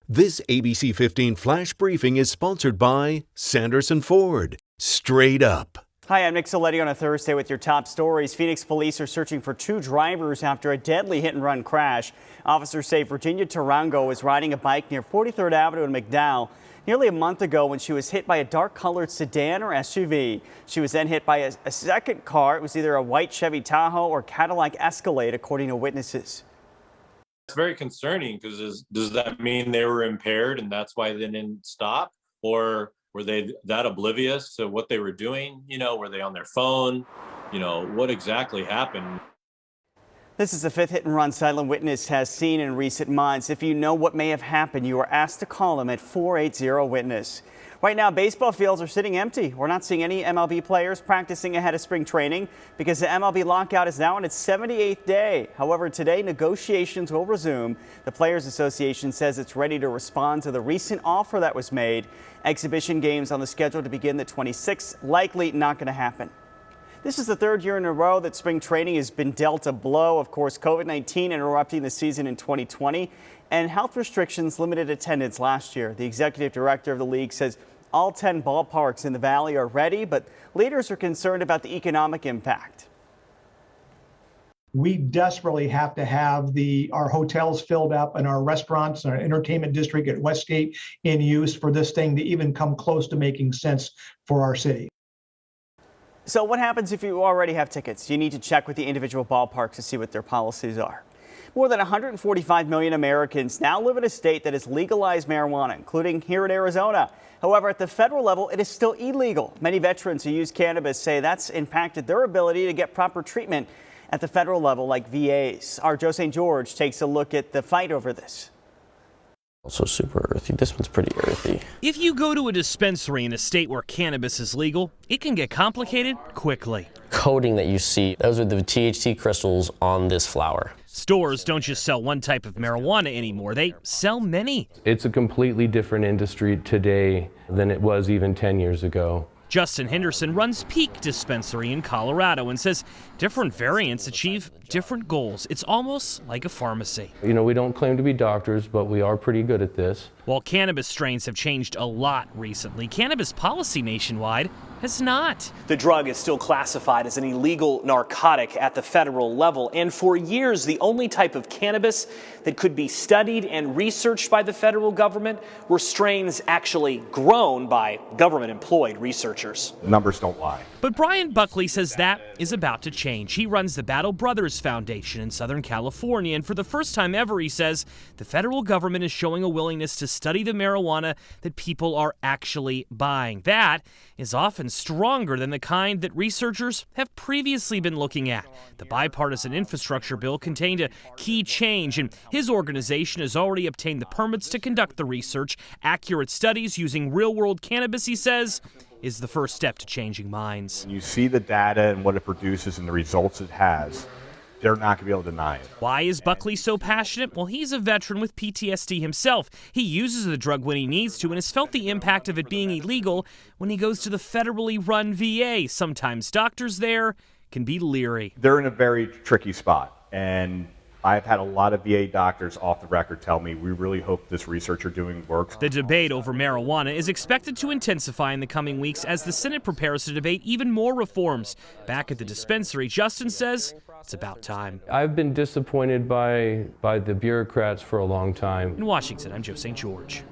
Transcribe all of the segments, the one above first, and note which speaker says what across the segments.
Speaker 1: This ABC 15 Flash Briefing is sponsored by Sanderson Ford. Straight up.
Speaker 2: Hi, I'm Nick CILETTI on a Thursday with your top stories. Phoenix police are searching for two drivers after a deadly hit-and-run crash. Officers say Virginia Tarango was riding a bike near 43rd Avenue in McDowell nearly a month ago when she was hit by a dark-colored sedan or SUV. She was then hit by a second car. It was either a white Chevy Tahoe or Cadillac Escalade, according to witnesses.
Speaker 3: It's very concerning because does that mean they were impaired and that's why they didn't stop? Or were they that oblivious to what they were doing? You know, were they on their phone? You know, what exactly happened?
Speaker 2: This is the fifth hit-and-run silent witness has seen in recent months. If you know what may have happened, you are asked to call them at 480-WITNESS. Right now, baseball fields are sitting empty. We're not seeing any MLB players practicing ahead of spring training because the MLB lockout is now in its 78th day. However, today negotiations will resume. The Players Association says it's ready to respond to the recent offer that was made. Exhibition games on the schedule to begin the 26th, likely not going to happen. This is the third year in a row that spring training has been dealt a blow. Of course, COVID-19 interrupting the season in 2020 and health restrictions limited attendance last year. The executive director of the league says all 10 ballparks in the Valley are ready, but leaders are concerned about the economic impact.
Speaker 4: We desperately have to have our hotels filled up and our restaurants and our entertainment district at Westgate in use for this thing to even come close to making sense for our city.
Speaker 2: So what happens if you already have tickets? You need to check with the individual ballparks to see what their policies are. More than 145 million Americans now live in a state that has legalized marijuana, including here in Arizona. However, at the federal level, it is still illegal. Many veterans who use cannabis say that's impacted their ability to get proper treatment at the federal level, like VAs. Our Joe St. George takes a look at the fight over this.
Speaker 5: Also super earthy. This one's pretty earthy.
Speaker 6: If you go to a dispensary in a state where cannabis is legal, it can get complicated quickly.
Speaker 5: Coating that you see, those are the THC crystals on this flower.
Speaker 6: Stores don't just sell one type of marijuana anymore, they sell many.
Speaker 7: It's a completely different industry today than it was even 10 years ago.
Speaker 6: Justin Henderson runs Peak Dispensary in Colorado and says different variants achieve different goals. It's almost like a pharmacy.
Speaker 7: You know, we don't claim to be doctors, but we are pretty good at this.
Speaker 6: While cannabis strains have changed a lot recently, cannabis policy nationwide has not.
Speaker 8: The drug is still classified as an illegal narcotic at the federal level, and for years the only type of cannabis that could be studied and researched by the federal government were strains actually grown by government-employed researchers.
Speaker 9: Numbers don't lie.
Speaker 6: But BRYAN Buckley says that is about to change. He runs the Battle Brothers Foundation in Southern California, and for the first time ever, he says, the federal government is showing a willingness to study the marijuana that people are actually buying. That is often stronger than the kind that researchers have previously been looking at. The bipartisan infrastructure bill contained a key change, and his organization has already obtained the permits to conduct the research. Accurate studies using real-world cannabis, he says, is the first step to changing minds.
Speaker 9: You see the data and what it produces and the results it has. They're not going to be able to deny it.
Speaker 6: Why is Buckley so passionate? Well, he's a veteran with PTSD himself. He uses the drug when he needs to and has felt the impact of it being illegal when he goes to the federally run VA. Sometimes doctors there can be leery.
Speaker 9: They're in a very tricky spot, and I've had a lot of VA doctors off the record tell me we really hope this research you're doing works.
Speaker 6: The debate over marijuana is expected to intensify in the coming weeks as the Senate prepares to debate even more reforms. Back at the dispensary, Justin says it's about time.
Speaker 7: I've been disappointed by the bureaucrats for a long time.
Speaker 6: In Washington, I'm Joe St. George.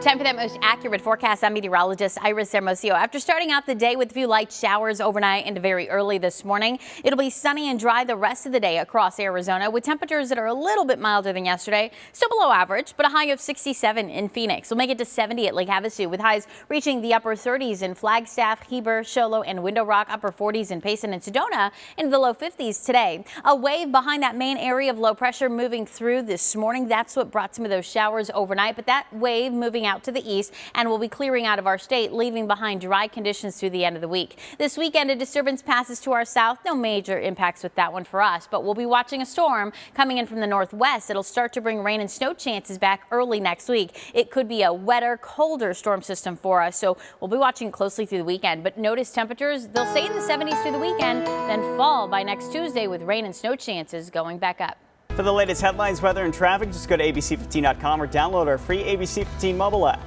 Speaker 10: Time for that most accurate forecast. I'm meteorologist Iris Hermosillo. After starting out the day with a few light showers overnight into very early this morning, it'll be sunny and dry the rest of the day across Arizona with temperatures that are a little bit milder than yesterday. Still below average, but a high of 67 in Phoenix. We'll make it to 70 at Lake Havasu with highs reaching the upper 30s in Flagstaff, Heber, Show Low, and Window Rock, upper 40s in Payson and Sedona, and the low 50s today. A wave behind that main area of low pressure moving through this morning. That's what brought some of those showers overnight, but that wave moving out to the east and will be clearing out of our state, leaving behind dry conditions through the end of the week. This weekend, a disturbance passes to our south. No major impacts with that one for us, but we'll be watching a storm coming in from the northwest. It'll start to bring rain and snow chances back early next week. It could be a wetter, colder storm system for us, so we'll be watching closely through the weekend. But notice temperatures, they'll stay in the 70s through the weekend, then fall by next Tuesday with rain and snow chances going back up.
Speaker 2: For the latest headlines, weather, and traffic, just go to ABC15.com or download our free ABC15 mobile app.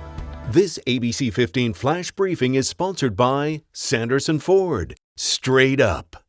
Speaker 1: This ABC 15 Flash Briefing is sponsored by Sanderson Ford. Straight up.